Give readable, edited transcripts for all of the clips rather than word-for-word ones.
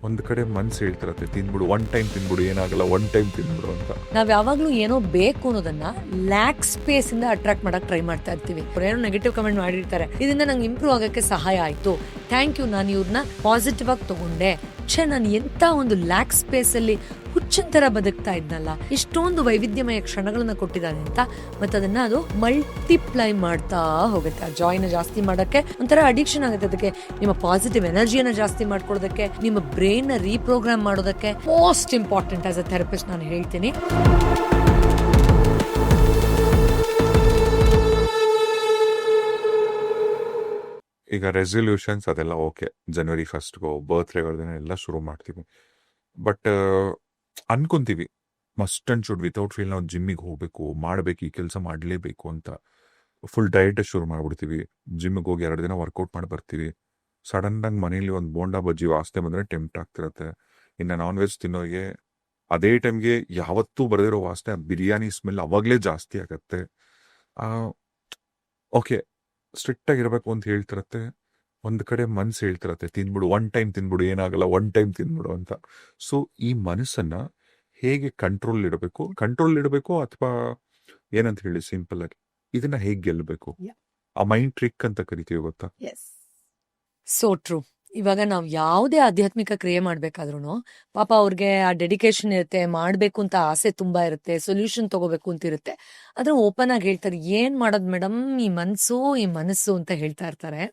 ಒಂದು ಕಡೆ ಮನ್ಸು ಹೇಳ್ತಿರತ್ತೆ ತಿಂದ್ಬಿಡು, ಒನ್ ಟೈಮ್ ತಿಂದ್ಬಿಡು, ಏನಾಗಲ್ಲ, ಒನ್ ಟೈಮ್ ತಿಂದ್ಬಿಡು ಅಂತ. ನಾವ್ ಯಾವಾಗ್ಲೂ ಏನೋ ಬೇಕು ಅನ್ನೋದನ್ನ ಲ್ಯಾಕ್ ಸ್ಪೇಸ್ ಇಂದ ಅಟ್ರಾಕ್ಟ್ ಮಾಡಕ್ ಟ್ರೈ ಮಾಡ್ತಾ ಇರ್ತೀವಿ. ಏನೋ ನೆಗೆಟಿವ್ ಕಮೆಂಟ್ ಮಾಡಿರ್ತಾರೆ, ಇದರಿಂದ ನಂಗೆ ಇಂಪ್ರೂವ್ ಆಗಕ್ಕೆ ಸಹಾಯ ಆಯ್ತು, ಥ್ಯಾಂಕ್ ಯು, ನಾನು ಇವ್ರನ್ನ ಪಾಸಿಟಿವ್ ಆಗಿ ತಗೊಂಡೆ, ನಾನು ಎಂತ ಒಂದು ಲ್ಯಾಕ್ ಸ್ಪೇಸ್ ಅಲ್ಲಿ ಹುಚ್ಚಿನ ತರ ಬದುಕ್ತಾ ಇದ್ನಲ್ಲ, ಇಷ್ಟೊಂದು ವೈವಿಧ್ಯಮಯ ಕ್ಷಣಗಳನ್ನ ಕೊಟ್ಟಿದ್ದಾನೆ ಅಂತ. ಮತ್ತೆ ಅದನ್ನ ಅದು ಮಲ್ಟಿಪ್ಲೈ ಮಾಡ್ತಾ ಹೋಗುತ್ತೆ. ಆ ಜಾಯ್ನ ಜಾಸ್ತಿ ಮಾಡಕ್ಕೆ ಒಂಥರ ಅಡಿಕ್ಷನ್ ಆಗುತ್ತೆ. ಅದಕ್ಕೆ ನಿಮ್ಮ ಪಾಸಿಟಿವ್ ಎನರ್ಜಿಯನ್ನ ಜಾಸ್ತಿ ಮಾಡ್ಕೊಳ್ಳೋದಕ್ಕೆ, ನಿಮ್ಮ ಬ್ರೈನ್ ನ ರೀಪ್ರೋಗ್ರಾಮ್ ಮಾಡೋದಕ್ಕೆ most important as a therapist ನಾನು ಹೇಳ್ತೀನಿ. ಈಗ ರೆಸಲ್ಯೂಷನ್ಸ್ ಅದೆಲ್ಲ ಓಕೆ, ಜನವರಿ 1 ಬರ್ತ್ಡೇಗಳನ್ನ ಎಲ್ಲ ಶುರು ಮಾಡ್ತೀವಿ. ಬಟ್ ಅನ್ಕೊಂತೀವಿ must and should without feel ನಾವು ಜಿಮ್ಮಿಗೆ ಹೋಗ್ಬೇಕು, ಮಾಡ್ಬೇಕು, ಈ ಕೆಲಸ ಮಾಡಲೇಬೇಕು ಅಂತ ಫುಲ್ ಡಯಟ್ ಶುರು ಮಾಡ್ಬಿಡ್ತೀವಿ. ಜಿಮ್ಮಿಗೆ ಹೋಗಿ 2 ದಿನ ವರ್ಕೌಟ್ ಮಾಡಿ ಬರ್ತೀವಿ. ಸಡನ್ ಆಗಿ ಮನೇಲಿ ಒಂದು ಬೋಂಡಾ ಬಜ್ಜಿ ವಾಸನೆ ಬಂದ್ರೆ ಟೆಂಪ್ಟ್ ಆಗ್ತಿರತ್ತೆ. ಇನ್ನು ನಾನ್ ವೆಜ್ ತಿನ್ನೋರಿಗೆ ಅದೇ ಟೈಮ್ಗೆ ಯಾವತ್ತೂ ಬರೆದಿರೋ ವಾಸನೆ, ಬಿರಿಯಾನಿ ಸ್ಮೆಲ್ ಅವಾಗಲೇ ಜಾಸ್ತಿ ಆಗತ್ತೆ. ಓಕೆ, ಸ್ಟ್ರಿಕ್ಟ್ ಆಗಿರ್ಬೇಕು ಅಂತ ಹೇಳ್ತಿರತ್ತೆ. ಒಂದು ಕಡೆ ಮನ್ಸು ಹೇಳ್ತಿರತ್ತೆ ತಿಂದ್ಬಿಡು, ಒನ್ ಟೈಮ್ ತಿಂದ್ಬಿಡು, ಏನಾಗಲ್ಲ, ಒನ್ ಟೈಮ್ ತಿಂದ್ಬಿಡು ಅಂತ. ಸೊ ಈ ಮನಸ್ಸನ್ನ ಹೇಗೆ ಕಂಟ್ರೋಲ್ ಇಡಬೇಕು ಅಥವಾ ಏನಂತ ಹೇಳಿ ಸಿಂಪಲ್ ಆಗಿ ಇದನ್ನ ಹೇಗೆ ಗೆಲ್ಲಬೇಕು? ಆ ಮೈಂಡ್ ಟ್ರಿಕ್ ಅಂತ ಕರಿತೀವಿ, ಗೊತ್ತಾ? So true. ಇವಾಗ ನಾವು ಯಾವುದೇ ಆಧ್ಯಾತ್ಮಿಕ ಕ್ರಿಯೆ ಮಾಡ್ಬೇಕಾದ್ರೂ ಪಾಪ ಅವ್ರಿಗೆ ಆ ಡೆಡಿಕೇಶನ್ ಇರುತ್ತೆ, ಮಾಡ್ಬೇಕು ಅಂತ ಆಸೆ ತುಂಬಾ ಇರುತ್ತೆ, ಸೊಲ್ಯೂಷನ್ ತಗೋಬೇಕು ಅಂತ ಇರುತ್ತೆ. ಆದ್ರೆ ಓಪನ್ ಆಗಿ ಹೇಳ್ತಾರೆ, ಏನ್ ಮಾಡೋದ್ ಮೇಡಮ್, ಈ ಮನಸ್ಸು ಅಂತ ಹೇಳ್ತಾ ಇರ್ತಾರೆ.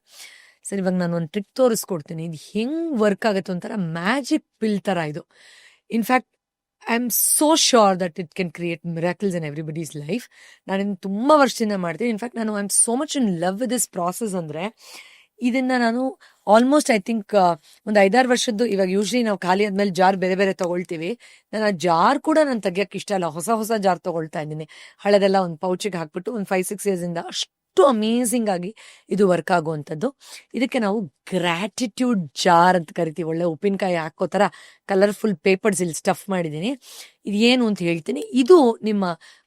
ಸರಿ, ಇವಾಗ ನಾನು ಒಂದು ಟ್ರಿಕ್ ತೋರಿಸ್ಕೊಡ್ತೀನಿ. ಇದು ಹೆಂಗ್ ವರ್ಕ್ ಆಗುತ್ತೆ, ಒಂಥರ ಮ್ಯಾಜಿಕ್ ಪಿಲ್ ತರ ಇದು. In fact I am so sure that it can create miracles in everybody's life. ನಾನು ತುಂಬಾ ವರ್ಷದಿಂದ ಮಾಡ್ತೀನಿ. ಇನ್ಫ್ಯಾಕ್ಟ್ ನಾನು I am so much in love with this process. ಅಂದ್ರೆ ಇದನ್ನ ನಾನು ಆಲ್ಮೋಸ್ಟ್ ಐ ಥಿಂಕ್ ಒಂದು 5-6 ವರ್ಷದ್ದು. ಇವಾಗ ಯೂಶ್ವಲಿ ನಾವು ಖಾಲಿ ಆದ್ಮೇಲೆ ಜಾರ್ ಬೇರೆ ಬೇರೆ ತಗೊಳ್ತೀವಿ. ನಾನು ಆ ಜಾರ್ ಕೂಡ ನಾನು ತೆಗಿಯಕ್ಕೆ ಇಷ್ಟ ಇಲ್ಲ, ಹೊಸ ಜಾರ್ ತಗೊಳ್ತಾ ಇದ್ದೀನಿ. ಹಳೆದೆಲ್ಲ ಒಂದು ಪೌಚಿಗೆ ಹಾಕ್ಬಿಟ್ಟು ಒಂದು 5-6 years ಇಂದ ಅಷ್ಟು ಅಮೇಝಿಂಗ್ ಆಗಿ ಇದು ವರ್ಕ್ ಆಗುವಂಥದ್ದು. ಇದಕ್ಕೆ ನಾವು ಗ್ರಾಟಿಟ್ಯೂಡ್ ಜಾರ್ ಅಂತ ಕರಿತೀವಿ. ಒಳ್ಳೆ ಉಪ್ಪಿನಕಾಯಿ ಹಾಕೋ ತರ ಕಲರ್ಫುಲ್ ಪೇಪರ್ಸ್ ಇಲ್ಲಿ ಸ್ಟಫ್ ಮಾಡಿದ್ದೀನಿ. ಇದು ಏನು ಅಂತ ಹೇಳ್ತೀನಿ. ಇದು ನಿಮ್ಮ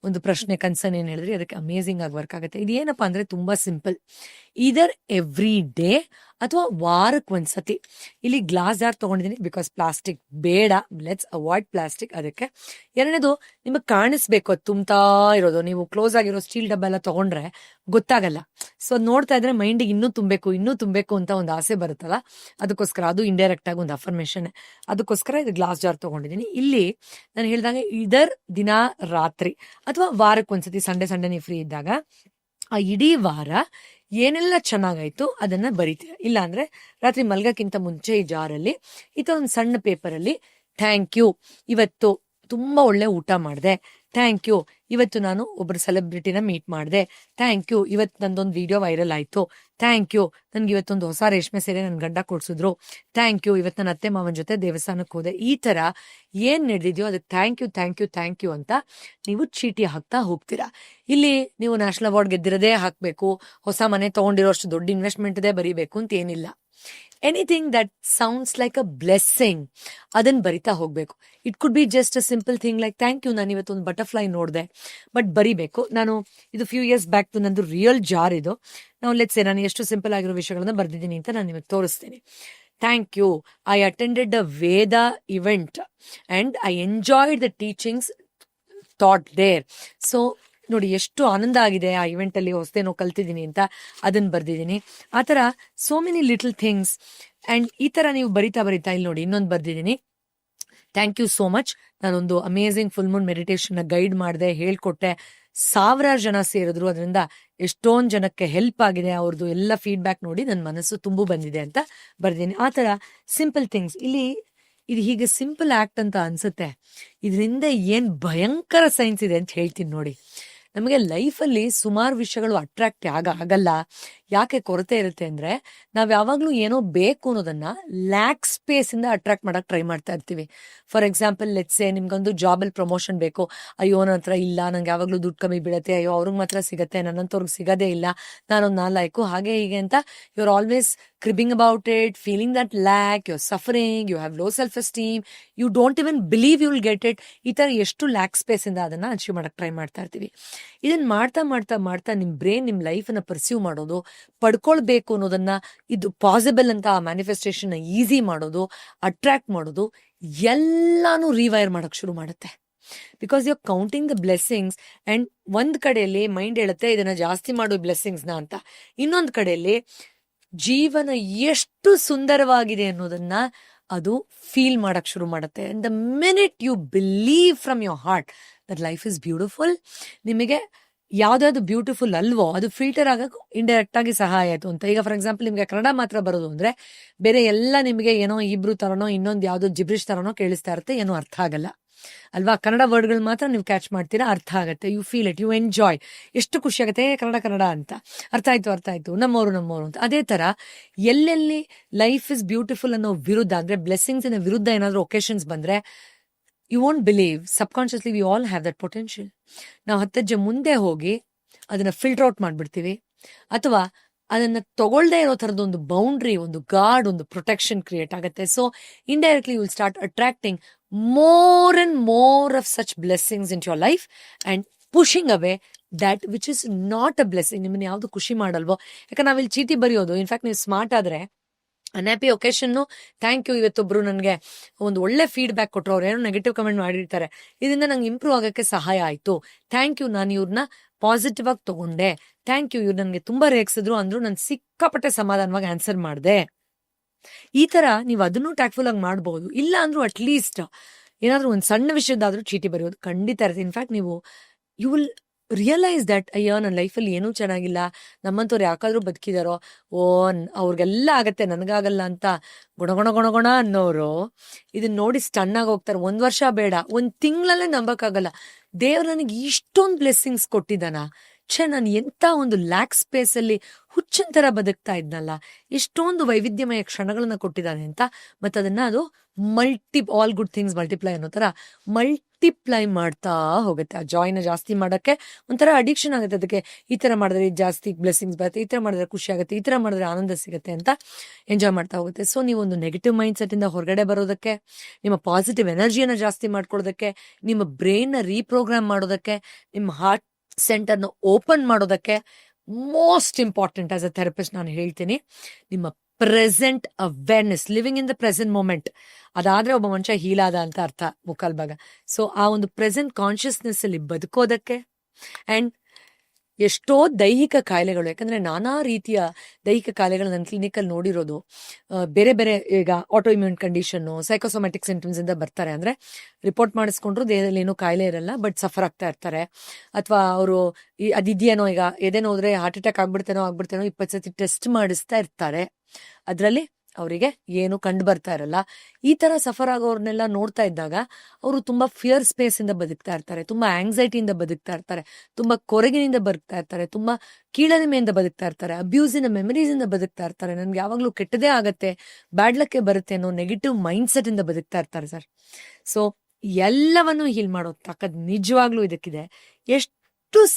ಒಂದು ಪ್ರಶ್ನೆ, ಕನ್ಸರ್ನ್ ಏನ್ ಹೇಳಿದ್ರಿ, ಅದಕ್ಕೆ ಅಮೇಝಿಂಗ್ ಆಗಿ ವರ್ಕ್ ಆಗುತ್ತೆ. ಇದು ಏನಪ್ಪಾ ಅಂದ್ರೆ ತುಂಬಾ ಸಿಂಪಲ್. ಇದರ್ ಎವ್ರಿ ಡೇ ಅಥವಾ ವಾರಕ್ಕೆ ಒಂದ್ಸತಿ ಇಲ್ಲಿ ಗ್ಲಾಸ್ ಜಾರ್ ತಗೊಂಡಿದ್ದೀನಿ, ಬಿಕಾಸ್ ಪ್ಲಾಸ್ಟಿಕ್ ಬೇಡ, ಲೆಟ್ಸ್ ಅವಾಯ್ಡ್ ಪ್ಲಾಸ್ಟಿಕ್. ಅದಕ್ಕೆ ಎರಡನೇದು, ನಿಮಗೆ ಕಾಣಿಸ್ಬೇಕು ಅದು ತುಂಬ್ತಾ ಇರೋದು. ನೀವು ಕ್ಲೋಸ್ ಆಗಿರೋ ಸ್ಟೀಲ್ ಡಬ್ಬ ಎಲ್ಲ ತಗೊಂಡ್ರೆ ಗೊತ್ತಾಗಲ್ಲ. ಸೊ ನೋಡ್ತಾ ಇದ್ರೆ ಮೈಂಡಿಗೆ ಇನ್ನೂ ತುಂಬಬೇಕು ಅಂತ ಒಂದು ಆಸೆ ಬರುತ್ತಲ್ಲ, ಅದಕ್ಕೋಸ್ಕರ ಅದು ಇಂಡೈರೆಕ್ಟ್ ಆಗಿ ಒಂದು ಅಫರ್ಮೇಷನ್. ಅದಕ್ಕೋಸ್ಕರ ಇದು ಗ್ಲಾಸ್ ಜಾರ್ ತಗೊಂಡಿದ್ದೀನಿ. ಇಲ್ಲಿ ನಾನು ಹೇಳಿದಾಗ ಇದರ್ ದಿನ ರಾತ್ರಿ ಅಥವಾ ವಾರಕ್ಕೆ ಒಂದ್ಸತಿ, ಸಂಡೇ ನೀವು ಫ್ರೀ ಇದ್ದಾಗ ಆ ಇಡೀ ವಾರ ಏನೆಲ್ಲ ಚೆನ್ನಾಗಾಯ್ತು ಅದನ್ನ ಬರೀತೀರ. ಇಲ್ಲ ಅಂದ್ರೆ ರಾತ್ರಿ ಮಲ್ಗಕ್ಕಿಂತ ಮುಂಚೆ ಈ ಜಾರಲ್ಲಿ ಈ ತರ ಒಂದು ಸಣ್ಣ ಪೇಪರಲ್ಲಿ, ಥ್ಯಾಂಕ್ ಯು, ಇವತ್ತು ತುಂಬಾ ಒಳ್ಳೆ ಊಟ ಮಾಡಿದೆ, ಥ್ಯಾಂಕ್ ಯು, ಇವತ್ತು ನಾನು ಒಬ್ಬರು ಸೆಲೆಬ್ರಿಟಿನ ಮೀಟ್ ಮಾಡಿದೆ, ಥ್ಯಾಂಕ್ ಯು, ಇವತ್ತು ನಂದೊಂದು ವಿಡಿಯೋ ವೈರಲ್ ಆಯ್ತು, ಥ್ಯಾಂಕ್ ಯು, ನನ್ಗೆ ಇವತ್ತೊಂದು ಹೊಸ ರೇಷ್ಮೆ ಸೀರೆ ನನ್ನ ಗಂಡ ಕೊಡ್ಸಿದ್ರು, ಥ್ಯಾಂಕ್ ಯು, ಇವತ್ತು ನನ್ನ ಅತ್ತೆ ಮಾವನ ಜೊತೆ ದೇವಸ್ಥಾನಕ್ಕೆ ಹೋದೆ. ಈ ತರ ಏನ್ ನಡೆದಿದ್ಯೋ ಅದಕ್ಕೆ ಥ್ಯಾಂಕ್ ಯು ಅಂತ ನೀವು ಚೀಟಿ ಹಾಕ್ತಾ ಹೋಗ್ತೀರಾ. ಇಲ್ಲಿ ನೀವು ನ್ಯಾಷನಲ್ ಅವಾರ್ಡ್ ಗೆದ್ದಿರೋದೇ ಹಾಕ್ಬೇಕು, ಹೊಸ ಮನೆ ತಗೊಂಡಿರೋಷ್ಟು ದೊಡ್ಡ ಇನ್ವೆಸ್ಟ್ಮೆಂಟ್ ಇದೆ ಬರೀಬೇಕು ಅಂತ ಏನಿಲ್ಲ. Anything that sounds like a blessing, ಅದನ್ನ ಬರಿತಾ ಹೋಗ್ಬೇಕು. It could be just a simple thing like thank you, ನಾನು ಇವತ್ತೊಂದು ಬಟರ್ಫ್ಲೈ ನೋಡಿದೆ, ಬಟ್ ಬರಿಬೇಕು. ನಾನು ಇದು ಫ್ಯೂ ಇಯರ್ಸ್ ಬ್ಯಾಕ್ ನಂದು ರಿಯಲ್ ಜಾರ್ ಇದು. ನಾವು ಲೆಟ್ಸ್ ನಾನು ಎಷ್ಟು ಸಿಂಪಲ್ ಆಗಿರೋ ವಿಷಯಗಳನ್ನ ಬರ್ದಿದ್ದೀನಿ ಅಂತ ನಾನು ನಿಮಗೆ ತೋರಿಸ್ತೀನಿ. Thank you, I attended a Veda event and I enjoyed the teachings taught there. So ನೋಡಿ ಎಷ್ಟು ಆನಂದ ಆಗಿದೆ ಆ ಇವೆಂಟ್ ಅಲ್ಲಿ, ಹೊಸದೇನೋ ಕಲ್ತಿದ್ದೀನಿ ಅಂತ ಅದನ್ನ ಬರ್ದಿದ್ದೀನಿ. ಆ ತರ so many little things. And ಈ ತರ ನೀವು ಬರಿತಾ ಇಲ್ಲಿ ನೋಡಿ ಇನ್ನೊಂದು ಬರ್ದಿದ್ದೀನಿ, ಥ್ಯಾಂಕ್ ಯು ಸೋ ಮಚ್, ನಾನೊಂದು amazing full Moon meditation guide ಮಾಡಿದೆ, ಹೇಳ್ಕೊಟ್ಟೆ, 1000 ಜನ ಸೇರಿದ್ರು, ಅದರಿಂದ ಎಷ್ಟೊಂದು ಜನಕ್ಕೆ ಹೆಲ್ಪ್ ಆಗಿದೆ, ಅವ್ರದ್ದು ಎಲ್ಲ ಫೀಡ್ಬ್ಯಾಕ್ ನೋಡಿ ನನ್ನ ಮನಸ್ಸು ತುಂಬು ಬಂದಿದೆ ಅಂತ ಬರ್ದಿದ್ದೀನಿ. ಆ ತರ ಸಿಂಪಲ್ ಥಿಂಗ್ಸ್. ಇಲ್ಲಿ ಇದು ಹೀಗೆ ಸಿಂಪಲ್ ಆಕ್ಟ್ ಅಂತ ಅನ್ಸುತ್ತೆ, ಇದರಿಂದ ಏನ್ ಭಯಂಕರ ಸೈನ್ಸ್ ಇದೆ ಅಂತ ಹೇಳ್ತೀನಿ ನೋಡಿ. ನಮಗೆ ಲೈಫಲ್ಲಿ ಸುಮಾರು ವಿಷಯಗಳು ಅಟ್ರಾಕ್ಟ್ ಆಗಲ್ಲ. ಯಾಕೆ ಕೊರತೆ ಇರುತ್ತೆ ಅಂದ್ರೆ, ನಾವ್ ಯಾವಾಗ್ಲೂ ಏನೋ ಬೇಕು ಅನ್ನೋದನ್ನ ಲ್ಯಾಕ್ ಸ್ಪೇಸ್ ಇಂದ ಅಟ್ರಾಕ್ಟ್ ಮಾಡಕ್ ಟ್ರೈ ಮಾಡ್ತಾ ಇರ್ತೀವಿ. ಫಾರ್ ಎಕ್ಸಾಂಪಲ್ ಲೆಟ್ಸ್ ನಿಮ್ಗೊಂದು ಜಾಬಲ್ಲಿ ಪ್ರಮೋಷನ್ ಬೇಕು, ಅಯ್ಯೋ ನನ್ನ ಹತ್ರ ಇಲ್ಲ, ನಂಗೆ ಯಾವಾಗ್ಲೂ ದುಡ್ಡು ಕಮ್ಮಿ ಬೀಳತ್ತೆ, ಅಯ್ಯೋ ಅವ್ರಿಗೆ ಮಾತ್ರ ಸಿಗತ್ತೆ, ನನ್ನಂತವ್ರಿಗೆ ಸಿಗದೇ ಇಲ್ಲ, ನಾನೊಂದು 4 ಹಾಗೆ ಹೀಗೆ ಅಂತ you are always cribbing about it, feeling that lack, you're suffering, you have low self-esteem, you don't even believe you will get it. ಈ ತರ ಎಷ್ಟು ಲ್ಯಾಕ್ ಸ್ಪೇಸ್ ಇಂದ ಅದನ್ನ ಅಚೀವ್ ಮಾಡಕ್ ಟ್ರೈ ಮಾಡ್ತಾ ಇರ್ತೀವಿ. ಇದನ್ನ ಮಾಡ್ತಾ ನಿಮ್ ಬ್ರೈನ್ ನಿಮ್ ಲೈಫ್ ಅನ್ನ ಪರ್ಸ್ಯೂ ಮಾಡೋದು, ಪಡ್ಕೊಳ್ಬೇಕು ಅನ್ನೋದನ್ನ ಇದು ಪಾಸಿಬಲ್ ಅಂತ ಆ ಮ್ಯಾನಿಫೆಸ್ಟೇಷನ್ ಈಸಿ ಮಾಡೋದು, ಅಟ್ರಾಕ್ಟ್ ಮಾಡೋದು ಎಲ್ಲಾನು ರಿವೈರ್ ಮಾಡಕ್ ಶುರು ಮಾಡುತ್ತೆ. Because you counting the blessings and ಒಂದ್ ಕಡೆಯಲ್ಲಿ ಮೈಂಡ್ ಹೇಳುತ್ತೆ ಇದನ್ನ ಜಾಸ್ತಿ ಮಾಡು ಬ್ಲೆಸ್ಸಿಂಗ್ಸ್ನ ಅಂತ, ಇನ್ನೊಂದ್ ಕಡೆಯಲ್ಲಿ ಜೀವನ ಎಷ್ಟು ಸುಂದರವಾಗಿದೆ ಅನ್ನೋದನ್ನ ಅದು ಫೀಲ್ ಮಾಡಕ್ ಶುರು ಮಾಡುತ್ತೆ. And the minute you believe from your heart that life is beautiful, ನಿಮಗೆ ಯಾವ್ದಾದ್ರು ಬ್ಯೂಟಿಫುಲ್ ಅಲ್ವೋ ಅದು ಫಿಲ್ಟರ್ ಆಗಕ್ಕೆ ಇಂಡೈರೆಕ್ಟ್ ಆಗಿ ಸಹಾಯ ಆಯ್ತು ಅಂತ. ಈಗ ಫಾರ್ ಎಕ್ಸಾಂಪಲ್ ನಿಮ್ಗೆ ಕನ್ನಡ ಮಾತ್ರ ಬರೋದು ಅಂದ್ರೆ ಬೇರೆ ಎಲ್ಲ ನಿಮಗೆ ಏನೋ ಇಬ್ರು ತರನೋ ಇನ್ನೊಂದು ಯಾವ್ದೋ ಜಿಬ್ರಿಷ್ ತರನೋ ಕೇಳಿಸ್ತಾ ಇರುತ್ತೆ, ಏನೋ ಅರ್ಥ ಆಗಲ್ಲ ಅಲ್ವಾ. ಕನ್ನಡ ವರ್ಡ್ಗಳು ಮಾತ್ರ ನೀವು ಕ್ಯಾಚ್ ಮಾಡ್ತೀರಾ, ಅರ್ಥ ಆಗುತ್ತೆ, you feel it, you enjoy, ಎಷ್ಟು ಖುಷಿ ಆಗುತ್ತೆ ಕನ್ನಡ ಅಂತ, ಅರ್ಥ ಆಯ್ತು ನಮ್ಮವರು ಅಂತ. ಅದೇ ತರ ಎಲ್ಲೆಲ್ಲಿ ಲೈಫ್ ಇಸ್ ಬ್ಯೂಟಿಫುಲ್ ಅನ್ನೋ ವಿರುದ್ಧ ಅಂದ್ರೆ ಬ್ಲೆಸ್ಸಿಂಗ್ಸ್ ಇನ ವಿರುದ್ಧ ಏನಾದ್ರು ಒಕೇಶನ್ಸ್ ಬಂದ್ರೆ you won't believe, subconsciously we all have that potential. ನಾವು 10 ಹೆಜ್ಜೆ ಮುಂದೆ ಹೋಗಿ ಅದನ್ನ ಫಿಲ್ಟರ್ ಔಟ್ ಮಾಡ್ಬಿಡ್ತೀವಿ, ಅಥವಾ ಅದನ್ನ ತಗೊಳ್ದೇ ಇರೋ ತರದ ಒಂದು ಬೌಂಡ್ರಿ, ಒಂದು ಗಾರ್ಡ್, ಒಂದು ಪ್ರೊಟೆಕ್ಷನ್ ಕ್ರಿಯೇಟ್ ಆಗುತ್ತೆ. So indirectly you will start attracting more and more of such blessings into your life and pushing away that which is not a blessing. ನಿಮ್ಮನ್ನ ಯಾವ್ದು ಖುಷಿ ಮಾಡಲ್ವೋ, ಯಾಕಂದ್ರೆ ನಾವಿಲ್ಲಿ ಚೀಟಿ ಬರೆಯೋದು, ಇನ್ಫ್ಯಾಕ್ಟ್ ನೀವು ಸ್ಮಾರ್ಟ್ ಆದ್ರೆ ಅನ್ಹ್ಯಾಪಿ ಒಕೇಶನ್ ಥ್ಯಾಂಕ್ ಯು, ಇವತ್ತೊಬ್ರು ನನಗೆ ಒಂದು ಒಳ್ಳೆ ಫೀಡ್ಬ್ಯಾಕ್ ಕೊಟ್ಟರು, ಅವ್ರು ಏನೋ ನೆಗೆಟಿವ್ ಕಮೆಂಟ್ ಮಾಡಿರ್ತಾರೆ, ಇದರಿಂದ ನಂಗೆ ಇಂಪ್ರೂವ್ ಆಗಕ್ಕೆ ಸಹಾಯ ಆಯ್ತು, ಥ್ಯಾಂಕ್ ಯು, ನಾನು ಇವ್ರನ್ನ ಪಾಸಿಟಿವ್ ಆಗಿ ತಗೊಂಡೆ, ಥ್ಯಾಂಕ್ ಯು, ಇವ್ರು ನನಗೆ ತುಂಬಾ ರೇಗಿಸಿದ್ರು ಅಂದ್ರು ನಾನು ಸಿಕ್ಕಾಪಟ್ಟೆ ಸಮಾಧಾನವಾಗಿ ಆನ್ಸರ್ ಮಾಡಿದೆ. ಈ ತರ ನೀವು ಅದನ್ನು ಟ್ಯಾಕ್ಫುಲ್ ಆಗಿ ಮಾಡಬಹುದು. ಇಲ್ಲ ಅಂದ್ರೂ ಅಟ್ಲೀಸ್ಟ್ ಏನಾದ್ರೂ ಒಂದು ಸಣ್ಣ ವಿಷಯದಾದ್ರೂ ಚೀಟಿ ಬರೆಯೋದು ಖಂಡಿತ ಇರುತ್ತೆ. ಇನ್ಫ್ಯಾಕ್ಟ್ ನೀವು ಯು ವಿಲ್ ರಿಯಲೈಸ್ ದಟ್ ಅಯ್ಯೋ ನನ್ನ ಲೈಫಲ್ಲಿ ಏನೂ ಚೆನ್ನಾಗಿಲ್ಲ, ನಮ್ಮಂತವ್ರು ಯಾಕಾದ್ರೂ ಬದುಕಿದಾರೋ, ಅವ್ರಿಗೆಲ್ಲ ಆಗತ್ತೆ ನನಗಾಗಲ್ಲ ಅಂತ ಗುಣಗುಣ ಅನ್ನೋರು ಇದನ್ನ ನೋಡಿ ಸ್ಟನ್ ಆಗಿ ಹೋಗ್ತಾರೆ. 1 ವರ್ಷ ಬೇಡ, 1 ತಿಂಗಳಲ್ಲೇ ನಂಬಕ್ಕಾಗಲ್ಲ, ದೇವ್ರು ನನಗೆ ಇಷ್ಟೊಂದು ಬ್ಲೆಸ್ಸಿಂಗ್ಸ್ ಕೊಟ್ಟಿದ್ದಾನ, ನಾನು ಎಂತ ಒಂದು ಲ್ಯಾಕ್ ಸ್ಪೇಸ್ ಅಲ್ಲಿ ಹುಚ್ಚಿನ ತರ ಬದುಕ್ತಾ ಇದ್ನಲ್ಲ, ಎಷ್ಟೊಂದು ವೈವಿಧ್ಯಮಯ ಕ್ಷಣಗಳನ್ನ ಕೊಟ್ಟಿದ್ದಾನೆ ಅಂತ. ಮತ್ತೆ ಅದನ್ನ ಅದು ಆಲ್ ಗುಡ್ ಥಿಂಗ್ಸ್ ಮಲ್ಟಿಪ್ಲೈ ಅನ್ನೋ ತರ ಮಲ್ಟಿಪ್ಲೈ ಮಾಡ್ತಾ ಹೋಗುತ್ತೆ. ಆ ಜಾಯ್ನ ಜಾಸ್ತಿ ಮಾಡಕ್ಕೆ ಒಂಥರ ಅಡಿಕ್ಷನ್ ಆಗುತ್ತೆ ಅದಕ್ಕೆ. ಈ ತರ ಮಾಡಿದ್ರೆ ಜಾಸ್ತಿ ಬ್ಲೆಸ್ಸಿಂಗ್ಸ್ ಬರುತ್ತೆ, ಈ ತರ ಮಾಡಿದ್ರೆ ಖುಷಿ ಆಗುತ್ತೆ, ಈ ತರ ಮಾಡಿದ್ರೆ ಆನಂದ ಸಿಗುತ್ತೆ ಅಂತ ಎಂಜಾಯ್ ಮಾಡ್ತಾ ಹೋಗುತ್ತೆ. ಸೊ ನೀವು ಒಂದು ನೆಗೆಟಿವ್ ಮೈಂಡ್ ಸೆಟ್ ಇಂದ ಹೊರಗಡೆ ಬರೋದಕ್ಕೆ, ನಿಮ್ಮ ಪಾಸಿಟಿವ್ ಎನರ್ಜಿಯನ್ನ ಜಾಸ್ತಿ ಮಾಡ್ಕೊಳ್ಳೋದಕ್ಕೆ, ನಿಮ್ಮ ಬ್ರೈನ್ ನ ರೀಪ್ರೋಗ್ರಾಮ್ ಮಾಡೋದಕ್ಕೆ, ನಿಮ್ಮ ಹಾರ್ಟ್ ಸೆಂಟರ್ನ ಓಪನ್ ಮಾಡೋದಕ್ಕೆ most important as a therapist ನಾನು ಹೇಳ್ತೀನಿ ನಿಮ್ಮ present awareness, living in the present moment. ಅದಾದ್ರೆ ಒಬ್ಬ ಮನುಷ್ಯ ಹೀಲಾದ ಅಂತ ಅರ್ಥ ಮುಕ್ಕಾಲ್ ಭಾಗ. ಸೊ ಆ ಒಂದು ಪ್ರೆಸೆಂಟ್ ಕಾನ್ಶಿಯಸ್ನೆಸ್ ಅಲ್ಲಿ ಬದುಕೋದಕ್ಕೆ ಅಂಡ್ ಎಷ್ಟೋ ದೈಹಿಕ ಕಾಯಿಲೆಗಳು, ಯಾಕಂದ್ರೆ ನಾನಾ ರೀತಿಯ ದೈಹಿಕ ಕಾಯಿಲೆಗಳು ನನ್ನ ಕ್ಲಿನಿಕಲ್ಲಿ ನೋಡಿರೋದು, ಬೇರೆ ಬೇರೆ ಈಗ auto immune condition, psychosomatic symptoms ಇಂದ ಬರ್ತಾರೆ. ಅಂದ್ರೆ ರಿಪೋರ್ಟ್ ಮಾಡಿಸ್ಕೊಂಡ್ರು ದೇಹದಲ್ಲಿ ಏನೂ ಕಾಯಿಲೆ ಇರಲ್ಲ, ಬಟ್ ಸಫರ್ ಆಗ್ತಾ ಇರ್ತಾರೆ. ಅಥವಾ ಅವರು ಅದಿದೆಯೇನೋ, ಈಗ ಎದೇನೋ ಹೋದ್ರೆ ಹಾರ್ಟ್ ಅಟ್ಯಾಕ್ ಆಗ್ಬಿಡ್ತೇನೋ 20 ಸತಿ ಟೆಸ್ಟ್ ಮಾಡಿಸ್ತಾ ಇರ್ತಾರೆ, ಅದರಲ್ಲಿ ಅವರಿಗೆ ಏನು ಕಂಡು ಬರ್ತಾ ಇರಲ್ಲ. ಈ ತರ ಸಫರ್ ಆಗೋರ್ನೆಲ್ಲ ನೋಡ್ತಾ ಇದ್ದಾಗ ಅವರು ತುಂಬಾ ಫಿಯರ್ ಸ್ಪೇಸ್ ಇಂದ ಬದುಕ್ತಾ ಇರ್ತಾರೆ, ತುಂಬಾ ಆಂಗ್ಸೈಟಿಯಿಂದ ಬದುಕ್ತಾ ಇರ್ತಾರೆ, ತುಂಬಾ ಕೊರಗಿನಿಂದ ಬದುಕ್ತಾ ಇರ್ತಾರೆ, ತುಂಬಾ ಕೀಳರಿಮೆಯಿಂದ ಬದುಕ್ತಾ ಇರ್ತಾರೆ, ಅಬ್ಯೂಸಿನ ಮೆಮರೀಸ್ ಇಂದ ಬದುಕ್ತಾ ಇರ್ತಾರೆ, ನನ್ಗೆ ಯಾವಾಗ್ಲೂ ಕೆಟ್ಟದೇ ಆಗತ್ತೆ, ಬ್ಯಾಡ್ ಲಕ್ಕೆ ಬರುತ್ತೆ ಅನ್ನೋ ನೆಗೆಟಿವ್ ಮೈಂಡ್ ಸೆಟ್ ಇಂದ ಬದುಕ್ತಾ ಇರ್ತಾರೆ ಸರ್. ಸೊ ಎಲ್ಲವನ್ನು ಹೀಲ್ ಮಾಡೋ ತಾಕತ್ ನಿಜವಾಗ್ಲೂ ಇದಕ್ಕಿದೆ. ಎಷ್ಟು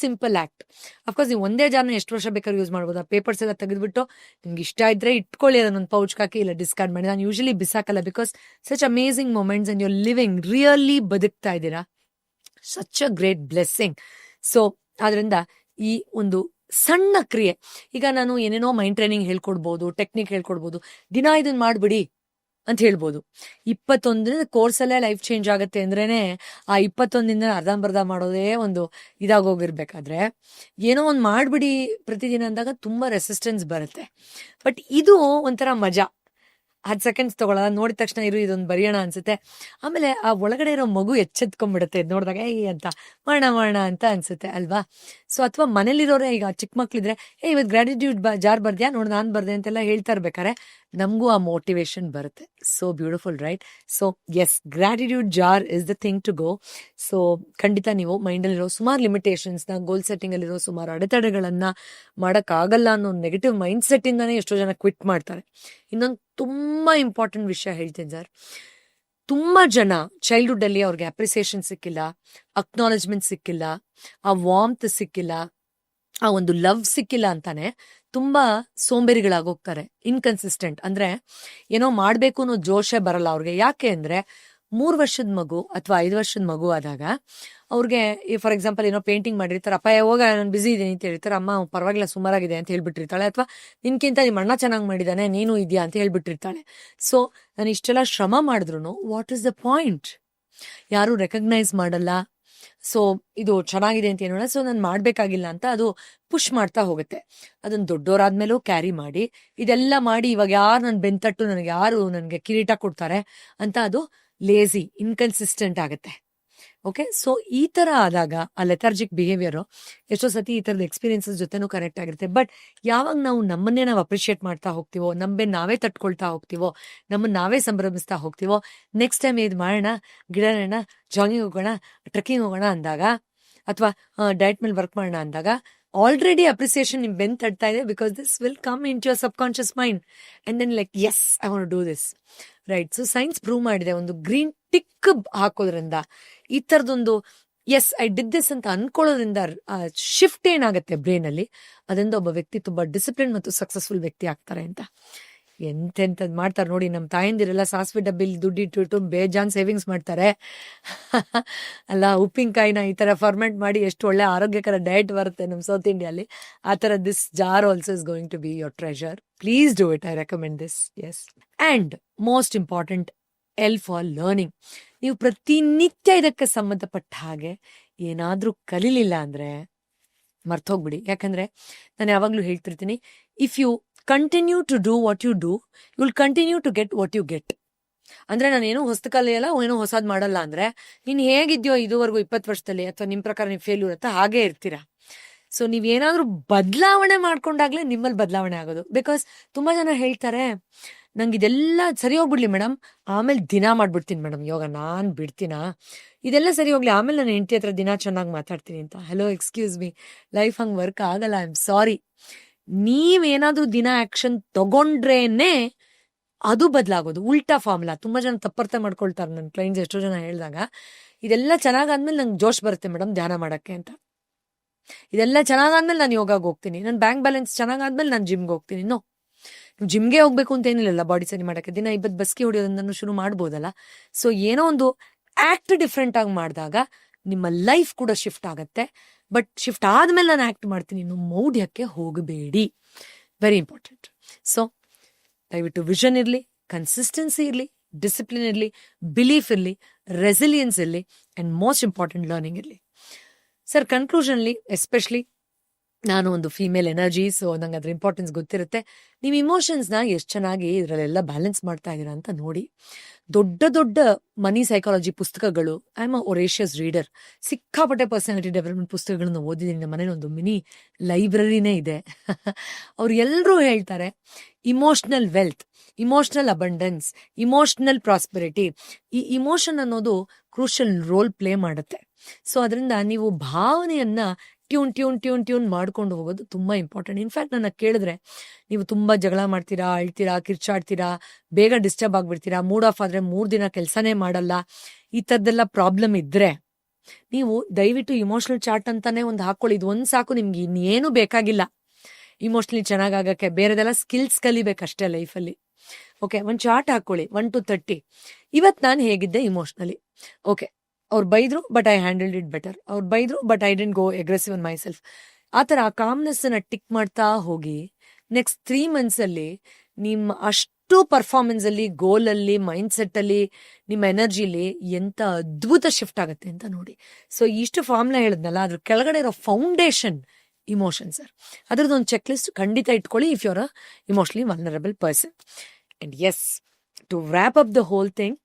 ಸಿಂಪಲ್ ಆಕ್ಟ್. ಅಫ್ಕೋರ್ಸ್ ನೀವು ಒಂದೇ ಜಾರ್ನ ಎಷ್ಟು ವರ್ಷ ಬೇಕಾದ್ರೂ ಯೂಸ್ ಮಾಡ್ಬೋದು. ಆ ಪೇಪರ್ಸ್ ಎಲ್ಲ ತೆಗೆದ್ಬಿಟ್ಟು ನಿಮ್ಗೆ ಇಷ್ಟ ಇದ್ರೆ ಇಟ್ಕೊಳ್ಳಿ, ಅದನ್ನೊಂದು ಪೌಚ್ ಹಾಕಿ, ಇಲ್ಲ ಡಿಸ್ಕಾರ್ಡ್ ಮಾಡಿ. ನಾನು ಯೂಶಲಿ ಬಿಸಾಕಲ್ಲ, because such amazing moments and your living, really ಬದುಕ್ತಾ ಇದ್ದೀರಾ, such a great blessing. So ಆದ್ರಿಂದ ಈ ಒಂದು ಸಣ್ಣ ಕ್ರಿಯೆ, ಈಗ ನಾನು ಏನೇನೋ ಮೈಂಡ್ ಟ್ರೈನಿಂಗ್ ಹೇಳ್ಕೊಡ್ಬೋದು, ಟೆಕ್ನಿಕ್ ಹೇಳ್ಕೊಡ್ಬೋದು, ದಿನ ಇದನ್ನ ಮಾಡ್ಬಿಡಿ ಅಂತ ಹೇಳ್ಬೋದು. 21 ದಿನದ ಕೋರ್ಸಲ್ಲೇ ಲೈಫ್ ಚೇಂಜ್ ಆಗುತ್ತೆ ಅಂದ್ರೇನೆ ಆ 21 ದಿನ ಅರ್ಧಂಬರ್ಧ ಮಾಡೋದೇ ಒಂದು ಇದಾಗೋಗಿರ್ಬೇಕಾದ್ರೆ ಏನೋ ಒಂದು ಮಾಡ್ಬಿಡಿ ಪ್ರತಿದಿನ ಅಂದಾಗ ತುಂಬಾ ರೆಸಿಸ್ಟೆನ್ಸ್ ಬರುತ್ತೆ. ಬಟ್ ಇದು ಒಂಥರ ಮಜಾ. 10 ಸೆಕೆಂಡ್ಸ್ ತಗೊಳ್ಳಲ್ಲ, ನೋಡಿದ ತಕ್ಷಣ ಇದೊಂದು ಬರೆಯೋಣ ಅನ್ಸುತ್ತೆ. ಆಮೇಲೆ ಆ ಒಳಗಡೆ ಇರೋ ಮಗು ಎಚ್ಚೆತ್ಕೊಂಡ್ಬಿಡುತ್ತೆ, ನೋಡಿದಾಗ ಅಂತ ಮಾಡೋಣ ಅಂತ ಅನ್ಸುತ್ತೆ ಅಲ್ವಾ. ಸೊ ಅಥವಾ ಮನೇಲಿರೋರೆ, ಈಗ ಚಿಕ್ಕ ಮಕ್ಳಿದ್ರೆ ಇವತ್ತು ಗ್ರಾಟಿಟ್ಯೂಡ್ ಜಾರ್ ಬರ್ದ್ಯಾ, ನೋಡಿ ನಾನು ಬರ್ದೆ ಅಂತೆಲ್ಲ ಹೇಳ್ತಾ ಇರ್ಬೇಕಾರೆ ನಮಗೂ ಆ ಮೋಟಿವೇಶನ್ ಬರುತ್ತೆ. So beautiful, right? So yes, gratitude jar is the thing to go. So ಖಂಡಿತ ನೀವು ಮೈಂಡಲ್ಲಿರೋ ಸುಮಾರು ಲಿಮಿಟೇಷನ್ಸ್ನ, ಗೋಲ್ ಸೆಟ್ಟಿಂಗ್ ಅಲ್ಲಿರೋ ಸುಮಾರು ಅಡೆತಡೆಗಳನ್ನ ಮಾಡೋಕ್ಕಾಗಲ್ಲ ಅನ್ನೋ ನೆಗೆಟಿವ್ ಮೈಂಡ್ ಸೆಟ್ ಇಂದಾನೇ ಎಷ್ಟೋ ಜನ ಕ್ವಿಟ್ ಮಾಡ್ತಾರೆ. ಇನ್ನೊಂದು ತುಂಬಾ ಇಂಪಾರ್ಟೆಂಟ್ ವಿಷಯ ಹೇಳ್ತೀನಿ ಸರ್. ತುಂಬಾ ಜನ ಚೈಲ್ಡ್ಹುಡ್ ಅಲ್ಲಿ ಅವ್ರಿಗೆ ಅಪ್ರಿಸಿಯೇಷನ್ ಸಿಕ್ಕಿಲ್ಲ, ಅಕ್ನಾಲೆಜ್ಮೆಂಟ್ ಸಿಕ್ಕಿಲ್ಲ, ಆ ವಾರ್ಮ್ತ್ ಸಿಕ್ಕಿಲ್ಲ, ಆ ಒಂದು ಲವ್ ಸಿಕ್ಕಿಲ್ಲ ಅಂತಾನೆ ತುಂಬಾ ಸೋಂಬೇರಿಗಳಾಗೋಗ್ತಾರೆ. ಇನ್ಕನ್ಸಿಸ್ಟೆಂಟ್ ಅಂದ್ರೆ ಏನೋ ಮಾಡ್ಬೇಕು ಅನ್ನೋ ಜೋಶೇ ಬರಲ್ಲ ಅವ್ರಿಗೆ. ಯಾಕೆ ಅಂದ್ರೆ 3 ವರ್ಷದ ಮಗು ಅಥವಾ 5 ವರ್ಷದ ಮಗು ಆದಾಗ ಅವ್ರಿಗೆ ಫಾರ್ ಎಕ್ಸಾಂಪಲ್ ಏನೋ ಪೇಂಟಿಂಗ್ ಮಾಡಿರ್ತಾರೆ, ಅಪ್ಪ ಹೋಗ ನಾನು ಬಿಸಿ ಇದ್ದೀನಿ ಅಂತ ಹೇಳ್ತಾರೆ, ಅಮ್ಮ ಪರವಾಗಿಲ್ಲ ಸುಮಾರಾಗಿದೆ ಅಂತ ಹೇಳ್ಬಿಟ್ಟಿರ್ತಾಳೆ, ಅಥವಾ ನಿನ್ಕಿಂತ ನಿಮ್ಮ ಅಣ್ಣ ಚೆನ್ನಾಗಿ ಮಾಡಿದಾನೆ ನೀನು ಇದೆಯಾ ಅಂತ ಹೇಳ್ಬಿಟ್ಟಿರ್ತಾಳೆ. ಸೊ ನಾನು ಇಷ್ಟೆಲ್ಲ ಶ್ರಮ ಮಾಡಿದ್ರು ವಾಟ್ ಇಸ್ ದ ಪಾಯಿಂಟ್? ಯಾರು ರೆಕಗ್ನೈಸ್ ಮಾಡಲ್ಲ. ಸೊ ಇದು ಚೆನ್ನಾಗಿದೆ ಅಂತ ಏನೋಣ, ಸೊ ನಾನು ಮಾಡ್ಬೇಕಾಗಿಲ್ಲ ಅಂತ ಅದು ಪುಷ್ ಮಾಡ್ತಾ ಹೋಗುತ್ತೆ. ಅದನ್ನ ದೊಡ್ಡವರಾದ್ಮೇಲೂ ಕ್ಯಾರಿ ಮಾಡಿ ಇದೆಲ್ಲ ಮಾಡಿ ಇವಾಗ ಯಾರು ನನ್ನ ಬೆಂತಟ್ಟು ನನಗೆ ಯಾರು ನನಗೆ ಕಿರೀಟ ಕೊಡ್ತಾರೆ ಅಂತ ಅದು ಲೇಸಿ ಇನ್ಕನ್ಸಿಸ್ಟೆಂಟ್ ಆಗುತ್ತೆ. ಓಕೆ, ಸೊ ಈ ತರ ಆದಾಗ ಆ ಲೆಥಾರ್ಜಿಕ್ ಬಿಹೇವಿಯರ್ ಎಷ್ಟೋ ಸತಿ ಈ ತರದ ಎಕ್ಸ್ಪೀರಿಯನ್ಸಸ್ ಜೊತೆನೂ ಕನೆಕ್ಟ್ ಆಗಿರುತ್ತೆ. ಬಟ್ ಯಾವಾಗ ನಾವು ನಮ್ಮನ್ನೇ ನಾವು ಅಪ್ರಿಷಿಯೇಟ್ ಮಾಡ್ತಾ ಹೋಗ್ತೀವೋ, ನಮ್ಮೇ ನಾವೇ ತಟ್ಕೊಳ್ತಾ ಹೋಗ್ತೀವೋ, ನಮ್ಮನ್ನ ನಾವೇ ಸಂಭ್ರಮಿಸ್ತಾ ಹೋಗ್ತೀವೋ, ನೆಕ್ಸ್ಟ್ ಟೈಮ್ ಇದು ಮಾಡೋಣ, ಗಿಡ ನೆಡೋಣ, ಜಾಗಿಂಗ್ ಹೋಗೋಣ, ಟ್ರೆಕ್ಕಿಂಗ್ ಹೋಗೋಣ ಅಂದಾಗ, ಅಥವಾ ಡಯಟ್ ಮೇಲೆ ವರ್ಕ್ ಮಾಡೋಣ ಅಂದಾಗ ಆಲ್ರೆಡಿ ಅಪ್ರಿಸಿಯೇಷನ್ ನಿಮ್ ಬೆನ್ ತಡ್ತಾ ಇದೆ, because this will come into your subconscious mind and then like yes I want to do this, right? So science prove ಮಾಡಿದೆ, ಒಂದು ಗ್ರೀನ್ ಟಿಕ್ ಹಾಕೋದ್ರಿಂದ, ಈ ತರದೊಂದು ಎಸ್ ಐ ಡಿಡ್ ದಿಸ್ ಅಂತ ಅನ್ಕೊಳ್ಳೋದ್ರಿಂದ ಶಿಫ್ಟ್ ಏನಾಗುತ್ತೆ ಬ್ರೈನ್ ಅಲ್ಲಿ, ಅದರಿಂದ ಒಬ್ಬ ವ್ಯಕ್ತಿ ತುಂಬಾ ಡಿಸಿಪ್ಲಿನ್ ಮತ್ತು ಸಕ್ಸಸ್ಫುಲ್ ವ್ಯಕ್ತಿ ಆಗ್ತಾರೆ ಅಂತ. ಎಂತೆಂತದ್ ಮಾಡ್ತಾರೆ ನೋಡಿ, ನಮ್ಮ ತಾಯಂದಿರೆಲ್ಲ ಸಾಸಿವೆ ಡಬ್ಬಿಲಿ ದುಡ್ಡಿಟ್ಟು ಬೇಜಾನ್ ಸೇವಿಂಗ್ಸ್ ಮಾಡ್ತಾರೆ ಅಲ್ಲ. ಉಪ್ಪಿನಕಾಯಿನ ಈ ತರ ಫರ್ಮೆಂಟ್ ಮಾಡಿ ಎಷ್ಟು ಒಳ್ಳೆ ಆರೋಗ್ಯಕರ ಡಯಟ್ ಬರುತ್ತೆ ನಮ್ಮ ಸೌತ್ ಇಂಡಿಯಲ್ಲಿ. ಆ ತರ this jar also is going to be your treasure. Please do it, I recommend this. Yes, and most important, L for learning. ನೀವು ಪ್ರತಿನಿತ್ಯ ಇದಕ್ಕೆ ಸಂಬಂಧಪಟ್ಟ ಹಾಗೆ ಏನಾದ್ರೂ ಕಲೀಲಿಲ್ಲ ಅಂದ್ರೆ ಮರ್ತೋಗ್ಬಿಡಿ. ಯಾಕಂದ್ರೆ ನಾನು ಯಾವಾಗ್ಲೂ ಹೇಳ್ತಿರ್ತೀನಿ, if you continue to do what you do, you will continue to get what you get. ಅಂದ್ರೆ ನಾನೇನೋ ಹೊಸ ಕಲಿಯಲ್ಲ, ಏನೋ ಹೊಸದ್ ಮಾಡಲ್ಲ ಅಂದ್ರೆ ನೀನ್ ಹೇಗಿದ್ಯೋ ಇದುವರೆಗೂ 20 ವರ್ಷದಲ್ಲಿ, ಅಥವಾ ನಿಮ್ ಪ್ರಕಾರ ನೀವು ಫೇಲ್ಯೂರ್ ಅಂತ ಹಾಗೇ ಇರ್ತೀರಾ. ಸೊ ನೀವೇನಾದ್ರೂ ಬದಲಾವಣೆ ಮಾಡ್ಕೊಂಡಾಗ್ಲೇ ನಿಮ್ಮಲ್ಲಿ ಬದಲಾವಣೆ ಆಗೋದು. ಬಿಕಾಸ್ ತುಂಬಾ ಜನ ಹೇಳ್ತಾರೆ, ನಂಗೆ ಇದೆಲ್ಲ ಸರಿ ಹೋಗ್ಬಿಡ್ಲಿ ಮೇಡಮ್, ಆಮೇಲೆ ದಿನ ಮಾಡ್ಬಿಡ್ತೀನಿ ಮೇಡಮ್ ಯೋಗ, ನಾನ್ ಬಿಡ್ತೀನಾ, ಇದೆಲ್ಲ ಸರಿ ಹೋಗ್ಲಿ, ಆಮೇಲೆ ನಾನು ಹೆಂಡತಿ ಹತ್ರ ದಿನ ಚೆನ್ನಾಗಿ ಮಾತಾಡ್ತೀನಿ ಅಂತ. ಹಲೋ, ಎಕ್ಸ್ಕ್ಯೂಸ್ ಮೀ, ಲೈಫ್ ಹಂಗ್ ವರ್ಕ್ ಆಗಲ್ಲ. I am sorry. ನೀವೇನಾದ್ರೂ ದಿನ ಆಕ್ಷನ್ ತಗೊಂಡ್ರೇನೆ ಅದು ಬದಲಾಗೋದು. ಉಲ್ಟಾ ಫಾರ್ಮುಲಾ. ತುಂಬಾ ಜನ ತಪ್ಪರ್ಥ ಮಾಡ್ಕೊಳ್ತಾರೆ ನನ್ನ ಕ್ಲೈಂಟ್ಸ್. ಎಷ್ಟೋ ಜನ ಹೇಳಿದಾಗ, ಇದೆಲ್ಲ ಚೆನ್ನಾಗಾದ್ಮೇಲೆ ನಂಗೆ ಜೋಶ್ ಬರುತ್ತೆ ಮೇಡಮ್ ಧ್ಯಾನ ಮಾಡಕ್ಕೆ ಅಂತ, ಇದೆಲ್ಲ ಚೆನ್ನಾಗಾದ್ಮೇಲೆ ನಾನು ಯೋಗಾಗ ಹೋಗ್ತೀನಿ, ನನ್ನ ಬ್ಯಾಂಕ್ ಬ್ಯಾಲೆನ್ಸ್ ಚೆನ್ನಾಗಾದ್ಮೇಲೆ ನಾನು ಜಿಮ್ಗೆ ಹೋಗ್ತೀನಿ. ನೋ, ನೀವು ಜಿಮ್ಗೆ ಹೋಗ್ಬೇಕು ಅಂತ ಏನಿಲ್ಲ ಬಾಡಿ ಸರಿ ಮಾಡಕ್ಕೆ. ದಿನ 20 ಬಸ್ಕಿ ಹೊಡಿಯೋದನ್ನು ಶುರು ಮಾಡ್ಬೋದಲ್ಲ. ಸೊ ಏನೋ ಒಂದು ಆಕ್ಟ್ ಡಿಫ್ರೆಂಟ್ ಆಗಿ ಮಾಡಿದಾಗ ನಿಮ್ಮ ಲೈಫ್ ಕೂಡ ಶಿಫ್ಟ್ ಆಗತ್ತೆ. ಬಟ್ ಶಿಫ್ಟ್ ಆದ್ಮೇಲೆ ನಾನು ಆಕ್ಟ್ ಮಾಡ್ತೀನಿ ಇನ್ನು ಮೌಢ್ಯಕ್ಕೆ ಹೋಗಬೇಡಿ. Very important. ಸೊ ದಯವಿಟ್ಟು ವಿಷನ್ ಇರಲಿ, ಕನ್ಸಿಸ್ಟೆನ್ಸಿ ಇರಲಿ, ಡಿಸಿಪ್ಲಿನ್ ಇರಲಿ, ಬಿಲೀಫ್ ಇರಲಿ, ರೆಸಿಲಿಯನ್ಸ್ ಇರಲಿ, ಅಂಡ್ ಮೋಸ್ಟ್ ಇಂಪಾರ್ಟೆಂಟ್ ಲರ್ನಿಂಗ್ ಇರಲಿ. ಸರ್, ಕನ್ಕ್ಲೂಷನ್ಲಿ ಎಸ್ಪೆಷಲಿ ನಾನು ಒಂದು ಫೀಮೇಲ್ ಎನರ್ಜಿ, ಸೊ ನಂಗೆ ಅದ್ರ ಇಂಪಾರ್ಟೆನ್ಸ್ ಗೊತ್ತಿರುತ್ತೆ. ನೀವು ಇಮೋಷನ್ಸ್ನ ಎಷ್ಟು ಚೆನ್ನಾಗಿ ಇದರಲ್ಲೆಲ್ಲ ಬ್ಯಾಲೆನ್ಸ್ ಮಾಡ್ತಾ ಇದ್ದೀರಾ ಅಂತ ನೋಡಿ. ದೊಡ್ಡ ದೊಡ್ಡ ಮನಿ ಸೈಕಾಲಜಿ ಪುಸ್ತಕಗಳು, I am a voracious reader, ಸಿಕ್ಕಾಪಟ್ಟೆ ಪರ್ಸನಾಲಿಟಿ ಡೆವಲಪ್ಮೆಂಟ್ ಪುಸ್ತಕಗಳನ್ನ ಓದಿದ್ದೀನಿ. ನಮ್ಮ ಮನೇಲಿ ಒಂದು ಮಿನಿ ಲೈಬ್ರರಿನೇ ಇದೆ. ಅವ್ರು ಎಲ್ಲರೂ ಹೇಳ್ತಾರೆ, emotional wealth, emotional abundance, emotional prosperity, ಈ ಇಮೋಷನ್ ಅನ್ನೋದು ಕ್ರೂಷಿಯಲ್ ರೋಲ್ ಪ್ಲೇ ಮಾಡುತ್ತೆ. ಸೊ ಅದರಿಂದ ನೀವು ಭಾವನೆಯನ್ನ ಟ್ಯೂನ್ ಮಾಡ್ಕೊಂಡು ಹೋಗೋದು ತುಂಬಾ ಇಂಪಾರ್ಟೆಂಟ್. ಇನ್ಫ್ಯಾಕ್ಟ್ ನನ್ನ ಕೇಳಿದ್ರೆ, ನೀವು ತುಂಬಾ ಜಗಳ ಮಾಡ್ತೀರಾ, ಅಳ್ತೀರಾ, ಕಿರ್ಚಾಡ್ತೀರಾ, ಬೇಗ ಡಿಸ್ಟರ್ಬ್ ಆಗ್ಬಿಡ್ತೀರಾ, ಮೂಡ್ ಆಫ್ ಆದ್ರೆ 3 ದಿನ ಕೆಲಸನೇ ಮಾಡಲ್ಲ, ಈ ತರದೆಲ್ಲ ಪ್ರಾಬ್ಲಮ್ ಇದ್ರೆ ನೀವು ದಯವಿಟ್ಟು ಇಮೋಷನಲ್ ಚಾರ್ಟ್ ಅಂತಾನೆ ಒಂದು ಹಾಕೊಳ್ಳಿ. ಇದು ಒಂದ್ ಸಾಕು, ನಿಮ್ಗೆ ಇನ್ನೇನು ಬೇಕಾಗಿಲ್ಲ ಇಮೋಷನಲಿ ಚೆನ್ನಾಗಕ್ಕೆ. ಬೇರೆದೆಲ್ಲ ಸ್ಕಿಲ್ಸ್ ಕಲಿಬೇಕಷ್ಟೇ ಲೈಫಲ್ಲಿ. ಓಕೆ, ಒಂದು ಚಾರ್ಟ್ ಹಾಕೊಳ್ಳಿ 1 to 30. ಇವತ್ತು ನಾನು ಹೇಗಿದ್ದೆ ಇಮೋಷನಲಿ. ಓಕೆ, ಅವ್ರು ಬೈದ್ರು but I handled it better, ಅವ್ರು ಬೈದ್ರು but I didn't go aggressive on myself. ಆ ಥರ ಆ ಕಾಮ್ನೆಸ್ ಅನ್ನ ಟಿಕ್ ಮಾಡ್ತಾ ಹೋಗಿ ನೆಕ್ಸ್ಟ್ 3 months ಅಲ್ಲಿ ನಿಮ್ಮ ಅಷ್ಟು ಪರ್ಫಾರ್ಮೆನ್ಸ್ ಅಲ್ಲಿ, ಗೋಲ್ ಅಲ್ಲಿ, ಮೈಂಡ್ ಸೆಟ್ ಅಲ್ಲಿ, ನಿಮ್ಮ ಎನರ್ಜಿಲಿ ಎಂತ ಅದ್ಭುತ ಶಿಫ್ಟ್ ಆಗುತ್ತೆ ಅಂತ ನೋಡಿ. ಸೊ ಇಷ್ಟು ಫಾರ್ಮ್ನ ಹೇಳಿದ್ನಲ್ಲ, ಅದ್ರ ಕೆಳಗಡೆ ಇರೋ ಫೌಂಡೇಶನ್ ಇಮೋಷನ್ ಸರ್. ಅದ್ರದ್ದೊಂದು ಚೆಕ್ ಲಿಸ್ಟ್ ಖಂಡಿತ ಇಟ್ಕೊಳ್ಳಿ if you're a emotionally vulnerable person. And yes, to wrap up the whole thing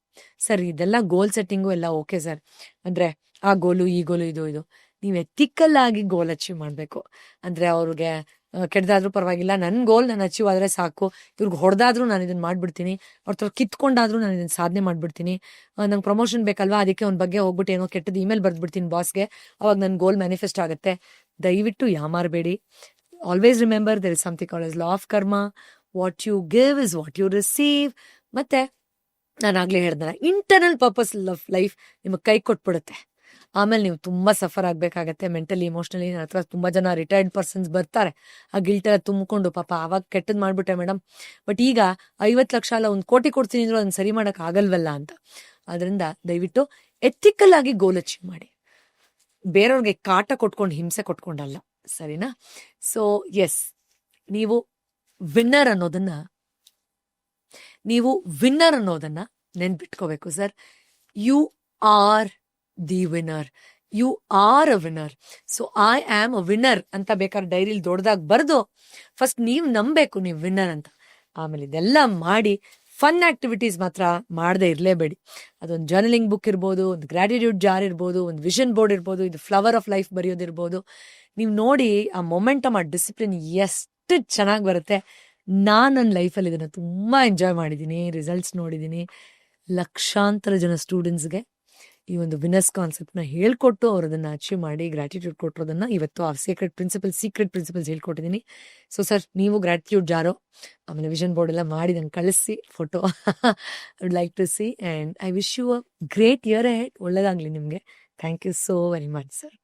sir, ಇದೆಲ್ಲ ಗೋಲ್ ಸೆಟ್ಟಿಂಗು ಎಲ್ಲ ಓಕೆ ಸರ್. ಅಂದ್ರೆ ಆ ಗೋಲು, ಈ ಗೋಲು, ಇದು ನೀವು ಎಥಿಕಲ್ ಆಗಿ ಗೋಲ್ ಅಚೀವ್ ಮಾಡಬೇಕು. ಅಂದ್ರೆ ಅವ್ರಿಗೆ ಕೆಡ್ದಾದ್ರೂ ಪರವಾಗಿಲ್ಲ, ನನ್ನ ಗೋಲ್ ನಾನು ಅಚೀವ್ ಆದ್ರೆ ಸಾಕು, ಇವ್ರಿಗೆ ಹೊಡೆದಾದ್ರೂ ನಾನು ಇದನ್ನ ಮಾಡ್ಬಿಡ್ತೀನಿ, ಅವ್ರ ತರ ಕಿತ್ಕೊಂಡಾದ್ರೂ ನಾನು ಇದನ್ನ ಸಾಧನೆ ಮಾಡ್ಬಿಡ್ತೀನಿ, ನಂಗೆ ಪ್ರಮೋಷನ್ ಬೇಕಲ್ವಾ, ಅದಕ್ಕೆ ಅವ್ನ ಬಗ್ಗೆ ಹೋಗ್ಬಿಟ್ಟು ಏನೋ ಕೆಟ್ಟದ್ದು ಇಮೇಲ್ ಬರ್ದ್ಬಿಡ್ತೀನಿ ಬಾಸ್ಗೆ, ಅವಾಗ ನನ್ನ ಗೋಲ್ ಮ್ಯಾನಿಫೆಸ್ಟ್ ಆಗುತ್ತೆ. ದಯವಿಟ್ಟು ಯಾಮಾರಬೇಡಿ. Always remember, there is something called as law of karma. What you give is what you receive. ಮತ್ತೆ ನಾನು ಆಗ್ಲೇ ಹೇಳ್ದಲ್ಲ, ಇಂಟರ್ನಲ್ ಪರ್ಪಸ್ ಆಫ್ ಲೈಫ್ ನಿಮಗೆ ಕೈ ಕೊಟ್ಬಿಡುತ್ತೆ. ಆಮೇಲೆ ನೀವು ತುಂಬಾ ಸಫರ್ ಆಗ್ಬೇಕಾಗತ್ತೆ ಮೆಂಟಲಿ, ಇಮೋಷನಲಿ. ನನ್ನ ಹತ್ರ ತುಂಬಾ ಜನ ರಿಟೈರ್ಡ್ ಪರ್ಸನ್ಸ್ ಬರ್ತಾರೆ, ಆ ಗಿಲ್ಟ್ ಎಲ್ಲ ತುಂಬಿಕೊಂಡು, ಪಾಪ ಆವಾಗ ಕೆಟ್ಟದ್ ಮಾಡ್ಬಿಟ್ಟೆ ಮೇಡಮ್, ಬಟ್ ಈಗ 50 ಲಕ್ಷ ಅಲ್ಲ 1 ಕೋಟಿ ಕೊಡ್ತೀನಿ ಅಂದ್ರೂ ಅದನ್ನ ಸರಿ ಮಾಡಕ್ ಆಗಲ್ವಲ್ಲ ಅಂತ. ಅದರಿಂದ ದಯವಿಟ್ಟು ಎಥಿಕಲ್ ಆಗಿ ಗೋಲ್ ಅಚೀವ್ ಮಾಡಿ, ಬೇರೆಯವ್ರಿಗೆ ಕಾಟ ಕೊಟ್ಕೊಂಡು ಹಿಂಸೆ ಕೊಟ್ಕೊಂಡಲ್ಲ, ಸರಿನಾ? ಸೊ ಎಸ್, ನೀವು ವಿನ್ನರ್ ಅನ್ನೋದನ್ನ ನೆನ್ಪಿಟ್ಕೋಬೇಕು sir. You are the winner, you are a winner. So I am a winner ಅಂತ ಬೇಕಾದ್ರೆ ಡೈರಿಲಿ ದೊಡ್ಡದಾಗಿ ಬರೆದು ಫಸ್ಟ್ ನೀವು ನಂಬಬೇಕು ನೀವು ವಿನ್ನರ್ ಅಂತ. ಆಮೇಲೆ ಇದೆಲ್ಲ ಮಾಡಿ ಫನ್ ಆಕ್ಟಿವಿಟೀಸ್ ಮಾತ್ರ ಮಾಡದೆ ಇರಲೇಬೇಡಿ. ಅದೊಂದು ಜರ್ನಲಿಂಗ್ ಬುಕ್ ಇರ್ಬೋದು, ಒಂದು ಗ್ರಾಟಿಟ್ಯೂಡ್ ಜಾರ್ ಇರ್ಬೋದು, ಒಂದು ವಿಷನ್ ಬೋರ್ಡ್ ಇರ್ಬೋದು, ಇದು ಫ್ಲವರ್ ಆಫ್ ಲೈಫ್ ಬರೆಯೋದಿರ್ಬೋದು. ನೀವು ನೋಡಿ ಆ ಮೊಮೆಂಟಮ್, ಆ ಡಿಸಿಪ್ಲಿನ್ ಎಷ್ಟು ಚೆನ್ನಾಗಿ ಬರುತ್ತೆ. ನಾನು ನನ್ನ ಲೈಫಲ್ಲಿ ಇದನ್ನು ತುಂಬ ಎಂಜಾಯ್ ಮಾಡಿದ್ದೀನಿ, ರಿಸಲ್ಟ್ಸ್ ನೋಡಿದ್ದೀನಿ. ಲಕ್ಷಾಂತರ ಜನ ಸ್ಟೂಡೆಂಟ್ಸ್ಗೆ ಈ ಒಂದು ವಿನ್ನರ್ಸ್ ಕಾನ್ಸೆಪ್ಟ್ನ ಹೇಳ್ಕೊಟ್ಟು ಅವ್ರು ಅದನ್ನು ಅಚೀವ್ ಮಾಡಿ ಗ್ರಾಟಿಟ್ಯೂಡ್ ಕೊಟ್ಟಿರೋದನ್ನ ಇವತ್ತು ಆ ಸೀಕ್ರೆಟ್ ಪ್ರಿನ್ಸಿಪಲ್ಸ್ ಹೇಳ್ಕೊಟ್ಟಿದ್ದೀನಿ. ಸೊ ಸರ್, ನೀವು ಗ್ರಾಟಿಟ್ಯೂಡ್ ಜಾರೋ ಆಮೇಲೆ ವಿಷನ್ ಬೋರ್ಡ್ ಎಲ್ಲ ಮಾಡಿ ನಂಗೆ ಕಳಿಸಿ photo. I would like to see and I wish you a great year ahead. ಒಳ್ಳೆಯದಾಗಲಿ ನಿಮಗೆ. Thank you so very much sir.